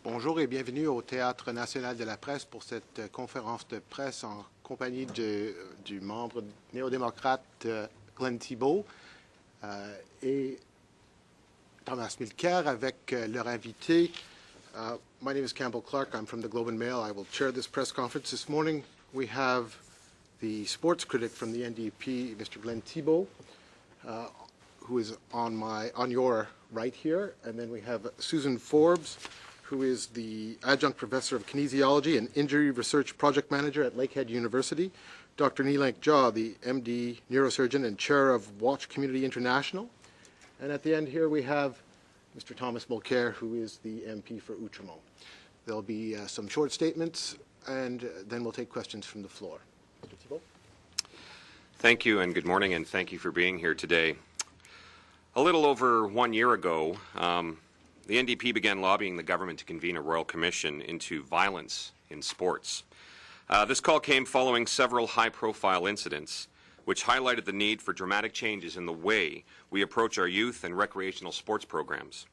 Bonjour et bienvenue au Théâtre national de la presse pour cette conférence de presse en compagnie du membre néo-démocrate Glenn Thibeault et Thomas Mulcair avec leur invité. My name is Campbell Clark. I'm from the Globe and Mail. I will chair this press conference this morning. We have the sports critic from the NDP, Mr. Glenn Thibeault, who is on your right here, and then we have Susan Forbes, who is the adjunct professor of kinesiology and injury research project manager at Lakehead University, Dr. Neelank Jha, the MD neurosurgeon and chair of Watch Community International, and at the end here we have Mr. Thomas Mulcair, who is the MP for Outremont. There'll be some short statements, and then we'll take questions from the floor. Mr. Thibeault. Thank you, and good morning, and thank you for being here today. A little over 1 year ago, the NDP began lobbying the government to convene a royal commission into violence in sports. This call came following several high-profile incidents which highlighted the need for dramatic changes in the way we approach our youth and recreational sports programs.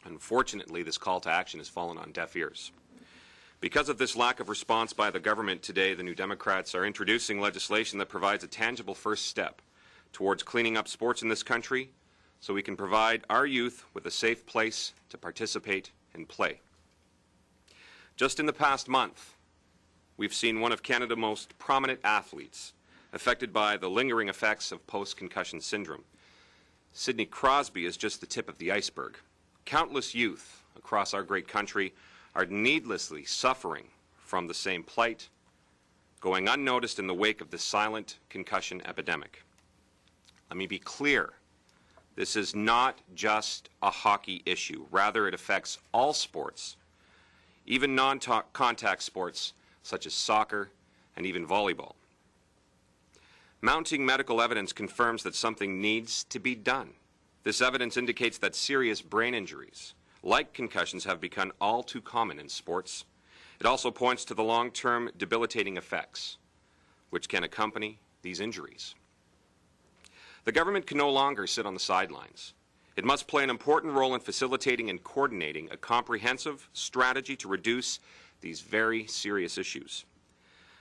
Unfortunately, this call to action has fallen on deaf ears. Because of this lack of response by the government today, the New Democrats are introducing legislation that provides a tangible first step towards cleaning up sports in this country so we can provide our youth with a safe place to participate and play. Just in the past month, we've seen one of Canada's most prominent athletes affected by the lingering effects of post-concussion syndrome. Sidney Crosby is just the tip of the iceberg. Countless youth across our great country are needlessly suffering from the same plight, going unnoticed in the wake of the silent concussion epidemic. Let me be clear. This is not just a hockey issue. Rather, it affects all sports, even non-contact sports such as soccer and even volleyball. Mounting medical evidence confirms that something needs to be done. This evidence indicates that serious brain injuries, like concussions, have become all too common in sports. It also points to the long-term debilitating effects which can accompany these injuries. The government can no longer sit on the sidelines. It must play an important role in facilitating and coordinating a comprehensive strategy to reduce these very serious issues.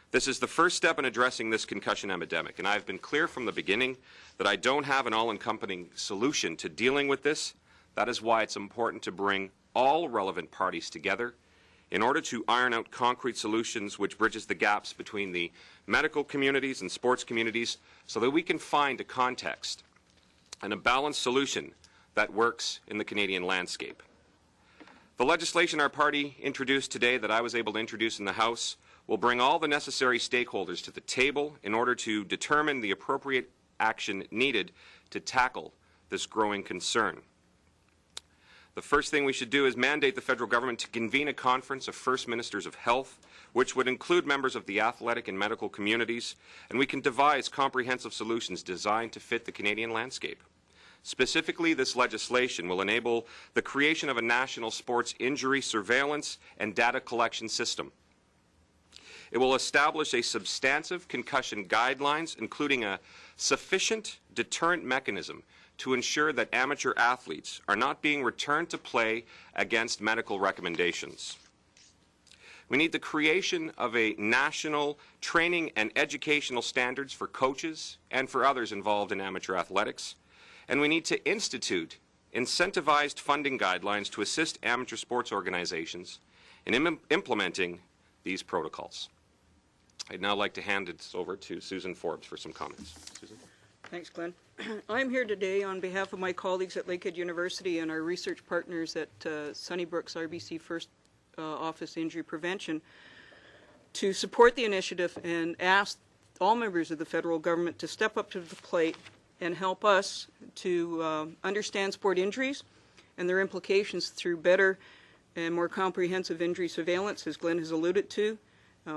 This is the first step in addressing this concussion epidemic, and I've been clear from the beginning that I don't have an all-encompassing solution to dealing with this. That is why it's important to bring all relevant parties together in order to iron out concrete solutions which bridges the gaps between the medical communities and sports communities so that we can find a context and a balanced solution that works in the Canadian landscape. The legislation our party introduced today that I was able to introduce in the House will bring all the necessary stakeholders to the table in order to determine the appropriate action needed to tackle this growing concern. The first thing we should do is mandate the federal government to convene a conference of First Ministers of Health, which would include members of the athletic and medical communities, and we can devise comprehensive solutions designed to fit the Canadian landscape. Specifically, this legislation will enable the creation of a national sports injury surveillance and data collection system. It will establish a substantive concussion guidelines, including a sufficient deterrent mechanism to ensure that amateur athletes are not being returned to play against medical recommendations. We need the creation of a national training and educational standards for coaches and for others involved in amateur athletics. And we need to institute incentivized funding guidelines to assist amateur sports organizations in implementing these protocols. I'd now like to hand it over to Susan Forbes for some comments. Susan? Thanks, Glenn. I'm here today on behalf of my colleagues at Lakehead University and our research partners at Sunnybrook's RBC First Office Injury Prevention to support the initiative and ask all members of the federal government to step up to the plate and help us to understand sport injuries and their implications through better and more comprehensive injury surveillance, as Glenn has alluded to,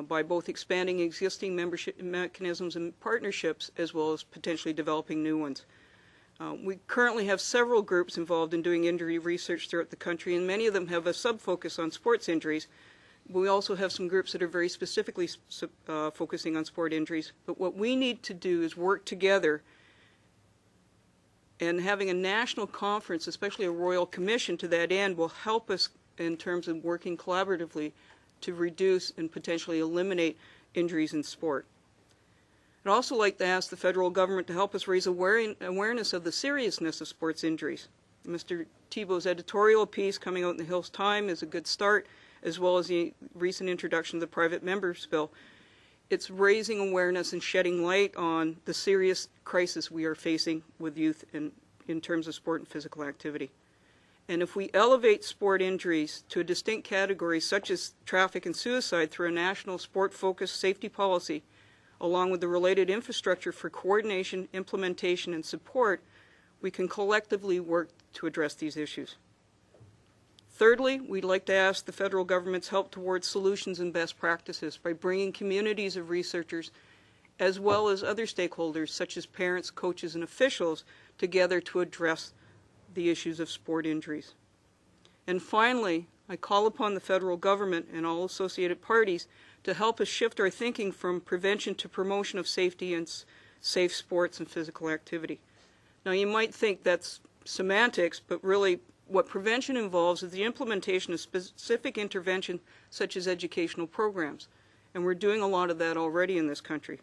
by both expanding existing membership mechanisms and partnerships as well as potentially developing new ones. We currently have several groups involved in doing injury research throughout the country, and many of them have a sub-focus on sports injuries. We also have some groups that are very specifically focusing on sport injuries. But what we need to do is work together, and having a national conference, especially a royal commission to that end, will help us in terms of working collaboratively to reduce and potentially eliminate injuries in sport. I'd also like to ask the federal government to help us raise awareness of the seriousness of sports injuries. Mr. Thibeault's editorial piece coming out in the Hills Time is a good start, as well as the recent introduction of the private members bill. It's raising awareness and shedding light on the serious crisis we are facing with youth in terms of sport and physical activity. And if we elevate sport injuries to a distinct category such as traffic and suicide through a national sport-focused safety policy, along with the related infrastructure for coordination, implementation, and support, we can collectively work to address these issues. Thirdly, we'd like to ask the federal government's help towards solutions and best practices by bringing communities of researchers as well as other stakeholders such as parents, coaches, and officials together to address the issues of sport injuries. And finally, I call upon the federal government and all associated parties to help us shift our thinking from prevention to promotion of safety and safe sports and physical activity. Now, you might think that's semantics, but really what prevention involves is the implementation of specific intervention such as educational programs. And we're doing a lot of that already in this country.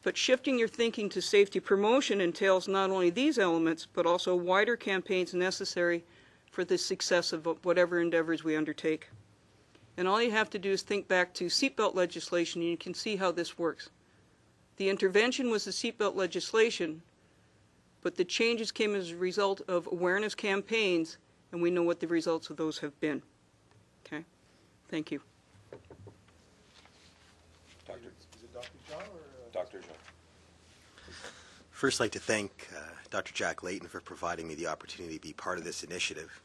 But shifting your thinking to safety promotion entails not only these elements, but also wider campaigns necessary for the success of whatever endeavors we undertake. And all you have to do is think back to seatbelt legislation, and you can see how this works. The intervention was the seatbelt legislation, but the changes came as a result of awareness campaigns, and we know what the results of those have been. Okay? Thank you. Is it Dr. Jean or? Dr. Jean. First, I'd like to thank Dr. Jack Layton for providing me the opportunity to be part of this initiative.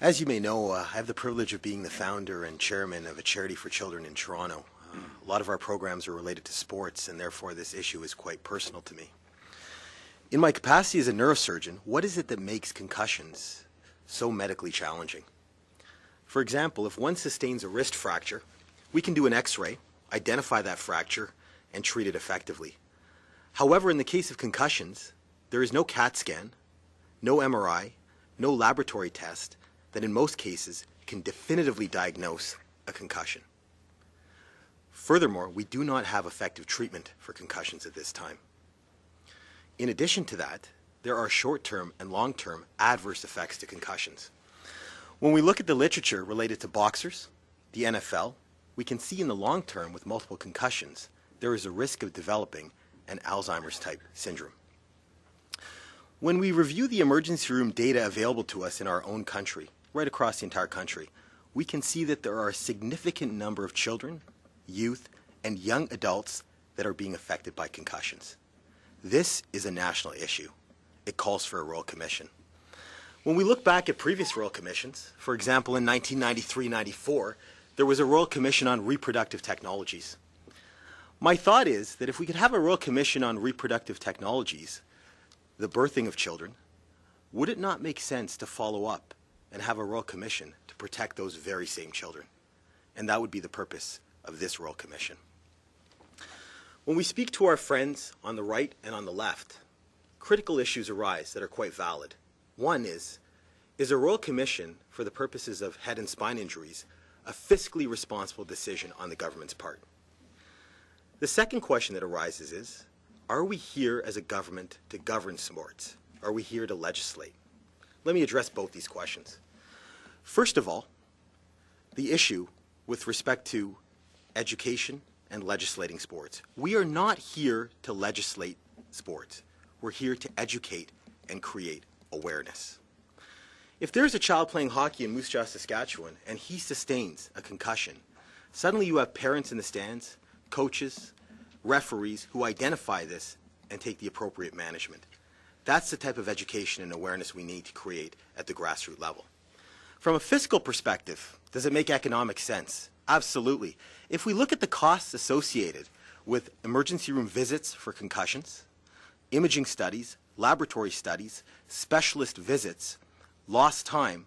As you may know, I have the privilege of being the founder and chairman of a charity for children in Toronto. A lot of our programs are related to sports, and therefore this issue is quite personal to me. In my capacity as a neurosurgeon, what is it that makes concussions so medically challenging? For example, if one sustains a wrist fracture, we can do an X-ray, identify that fracture, and treat it effectively. However, in the case of concussions, there is no CAT scan, no MRI, no laboratory test that in most cases can definitively diagnose a concussion. Furthermore, we do not have effective treatment for concussions at this time. In addition to that, there are short-term and long-term adverse effects to concussions. When we look at the literature related to boxers, the NFL, we can see in the long term with multiple concussions, there is a risk of developing an Alzheimer's type syndrome. When we review the emergency room data available to us in our own country, right across the entire country, we can see that there are a significant number of children, youth, and young adults that are being affected by concussions. This is a national issue. It calls for a Royal Commission. When we look back at previous Royal Commissions, for example in 1993-94, there was a Royal Commission on Reproductive Technologies. My thought is that if we could have a Royal Commission on Reproductive Technologies, the birthing of children, would it not make sense to follow up and have a Royal Commission to protect those very same children? And that would be the purpose of this Royal Commission. When we speak to our friends on the right and on the left, critical issues arise that are quite valid. One is a Royal Commission for the purposes of head and spine injuries a fiscally responsible decision on the government's part? The second question that arises is, are we here as a government to govern sports? Are we here to legislate? Let me address both these questions. First of all, the issue with respect to education and legislating sports. We are not here to legislate sports. We're here to educate and create awareness. If there's a child playing hockey in Moose Jaw, Saskatchewan, and he sustains a concussion, suddenly you have parents in the stands, coaches, referees who identify this and take the appropriate management. That's the type of education and awareness we need to create at the grassroots level. From a fiscal perspective, does it make economic sense? Absolutely. If we look at the costs associated with emergency room visits for concussions, imaging studies, laboratory studies, specialist visits, lost time,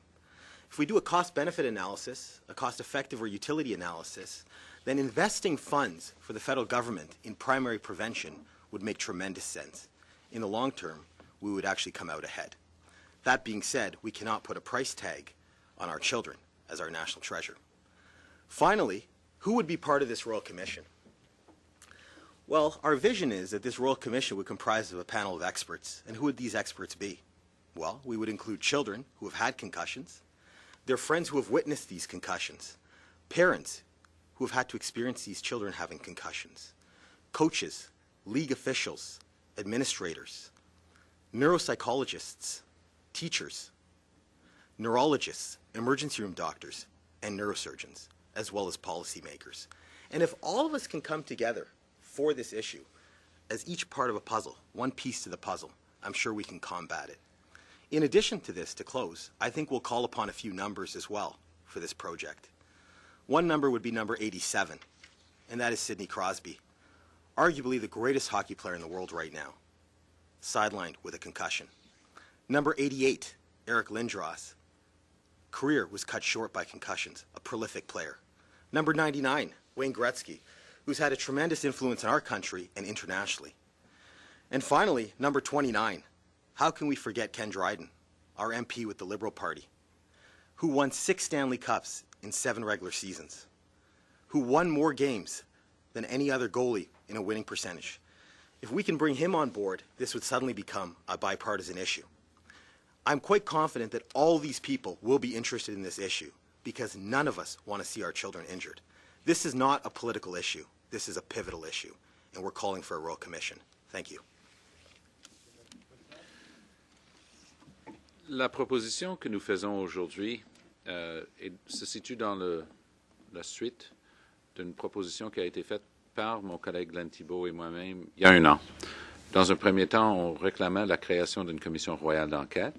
if we do a cost-benefit analysis, a cost-effective or utility analysis, then investing funds for the federal government in primary prevention would make tremendous sense. In the long term, we would actually come out ahead. That being said, we cannot put a price tag on our children as our national treasure. Finally, who would be part of this Royal Commission? Well, our vision is that this Royal Commission would comprise of a panel of experts. And who would these experts be? Well, we would include children who have had concussions, their friends who have witnessed these concussions, parents who have had to experience these children having concussions, coaches, league officials, administrators, neuropsychologists, teachers, neurologists, emergency room doctors, and neurosurgeons, as well as policymakers. And if all of us can come together for this issue as each part of a puzzle, one piece to the puzzle, I'm sure we can combat it. In addition to this, to close, I think we'll call upon a few numbers as well for this project. One number would be number 87, and that is Sidney Crosby, arguably the greatest hockey player in the world right now, sidelined with a concussion. Number 88, Eric Lindros, career was cut short by concussions, a prolific player. Number 99, Wayne Gretzky, who's had a tremendous influence in our country and internationally. And finally, number 29, how can we forget Ken Dryden, our MP with the Liberal Party, who won 6 Stanley Cups in 7 regular seasons, who won more games than any other goalie in a winning percentage. If we can bring him on board, this would suddenly become a bipartisan issue. I'm quite confident that all these people will be interested in this issue because none of us want to see our children injured. This is not a political issue. This is a pivotal issue, and we're calling for a Royal Commission. Thank you. La proposition que nous faisons aujourd'hui se situe dans la suite d'une proposition qui a été faite par mon collègue Glenn Thibault et moi-même il y a 1 an. Dans un premier temps, on réclamait la création d'une commission royale d'enquête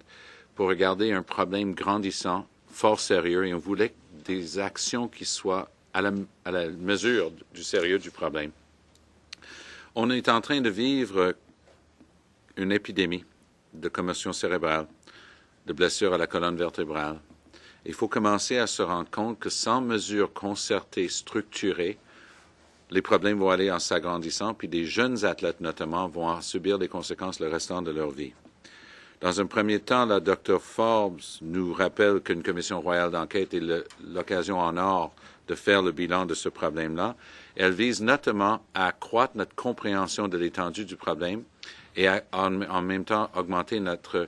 pour regarder un problème grandissant, fort sérieux, et on voulait des actions qui soient à la mesure du sérieux du problème. On est en train de vivre une épidémie de commotion cérébrale, de blessures à la colonne vertébrale. Il faut commencer à se rendre compte que sans mesures concertées, structurées, les problèmes vont aller en s'agrandissant, puis des jeunes athlètes notamment vont en subir les conséquences le restant de leur vie. Dans un premier temps, la Dr Forbes nous rappelle qu'une commission royale d'enquête est l'occasion en or de faire le bilan de ce problème-là. Elle vise notamment à accroître notre compréhension de l'étendue du problème et en même temps augmenter notre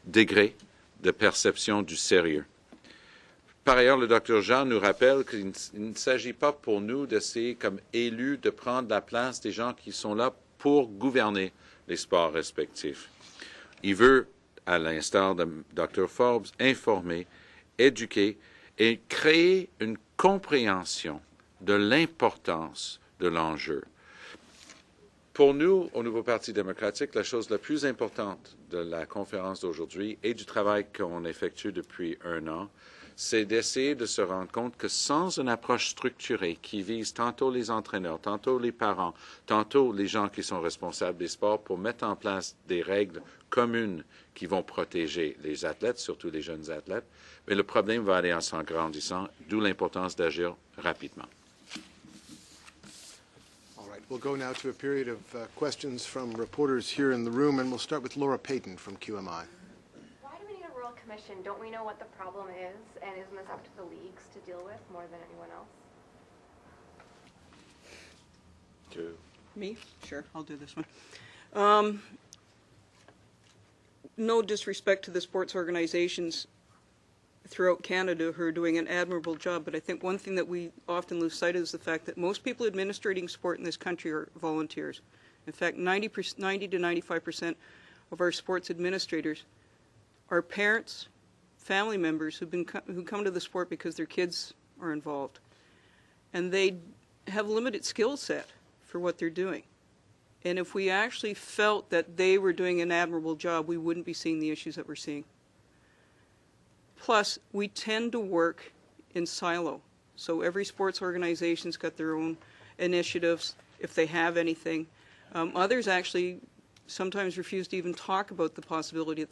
degré de perception du sérieux. Par ailleurs, le Dr Jean nous rappelle qu'il ne s'agit pas pour nous d'essayer, comme élus, de prendre la place des gens qui sont là pour gouverner les sports respectifs. Il veut, à l'instar de Dr Forbes, informer, éduquer et créer une compréhension de l'importance de l'enjeu. Pour nous, au Nouveau Parti démocratique, la chose la plus importante de la conférence d'aujourd'hui et du travail qu'on effectue depuis 1 an, c'est d'essayer de se rendre compte que sans une approche structurée qui vise tantôt les entraîneurs, tantôt les parents, tantôt les gens qui sont responsables des sports pour mettre en place des règles communes qui vont protéger les athlètes, surtout les jeunes athlètes, mais le problème va aller en s'agrandissant, d'où l'importance d'agir rapidement. All right, we'll go now to a period of questions from reporters here in the room, and we'll start with Laura Payton from QMI. Why do we need a Royal Commission? Don't we know what the problem is, and isn't this up to the leagues to deal with more than anyone else? Me? Sure, I'll do this one. No disrespect to the sports organizations throughout Canada who are doing an admirable job, but I think one thing that we often lose sight of is the fact that most people administrating sport in this country are volunteers. In fact, 90 to 95% of our sports administrators are parents, family members who come to the sport because their kids are involved. And they have limited skill set for what they're doing. And if we actually felt that they were doing an admirable job, we wouldn't be seeing the issues that we're seeing. Plus, we tend to work in silo. So every sports organization's got their own initiatives, if they have anything. Others actually sometimes refuse to even talk about the possibility that